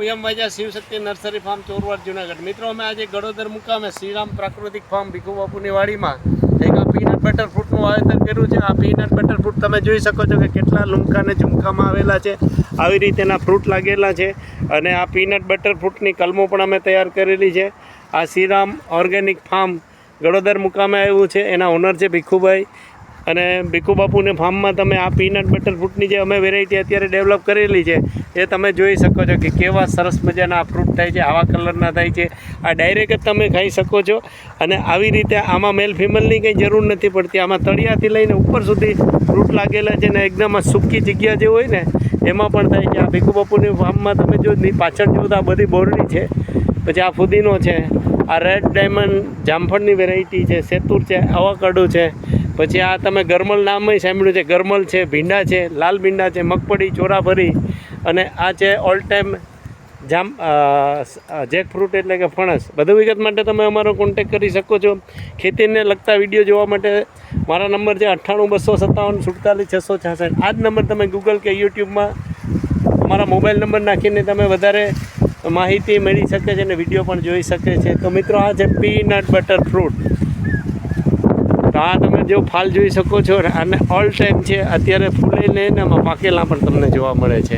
એમ વાજા Shivshakti nursery farm Chorwad Junagadh. મિત્રો અમે આજે ગડોદર મુકામે શ્રીરામ પ્રાકૃતિક ફાર્મ ભીખુ બાપુની વાડીમાં એક આ પીનટ બટર ફ્રૂટનું વાવેતર કર્યું છે. આ પીનટ બટર ફ્રૂટ તમે જોઈ શકો છો કે કેટલા લુમકા ને ઝુમકામાં આવેલા છે. આવી રીતેના ફ્રૂટ લાગેલા છે અને આ પીનટ બટર ફ્રૂટની કલમો પણ અમે તૈયાર કરેલી છે. આ શ્રીરામ ઓર્ગેનિક ફાર્મ ગડોદર મુકામે આવ્યું છે. એના ઓનર છે ભીખુભાઈ. અને ભીખુ બાપુને ફાર્મમાં તમે આ પીનટ બટર ફ્રૂટની જે અમે વેરાયટી અત્યારે ડેવલપ કરેલી છે એ તમે જોઈ શકો છો કે કેવા સરસ મજાના આ ફ્રૂટ થાય છે, આવા કલરના થાય છે. આ ડાયરેક્ટ જ તમે ખાઈ શકો છો અને આવી રીતે આમાં મેલ ફિમેલની કંઈ જરૂર નથી પડતી. આમાં તળિયાથી લઈને ઉપર સુધી ફ્રૂટ લાગેલા છે ને એકદમ સૂકી જગ્યા જે હોય ને એમાં પણ થાય છે. આ ભીખુ બાપુની ફાર્મમાં તમે જો પાછળ જો તો આ બધી બોરડી છે, પછી આ ફુદીનો છે, આ રેડ ડાયમંડ જામફળની વેરાયટી છે, સેતુર છે, અવાકાડો છે, પછી આ તમે ગરમલ નામ સાંભળ્યું છે, ગરમલ છે, ભીંડા છે, લાલ ભીંડા છે, મગફળી, ચોરાભરી અને આ છે ઓલ ટાઈમ જેક ફ્રૂટ એટલે કે ફણસ. બધું વિગત માટે તમે અમારો કોન્ટેક કરી શકો છો. ખેતીને લગતા વિડીયો જોવા માટે મારા નંબર છે 98-257-47-666. આ જ નંબર તમે ગૂગલ કે યુટ્યુબમાં અમારા મોબાઈલ નંબર નાખીને તમે વધારે માહિતી મળી શકે છે અને વિડીયો પણ જોઈ શકે છે. તો મિત્રો આ છે પીનટ બટર ફ્રૂટ. તો આ તમે જો ફાલ જોઈ શકો છો અને ઓલ ટાઈમ છે, અત્યારે ફૂલાઈને એમાં પાકેલા પણ તમને જોવા મળે છે.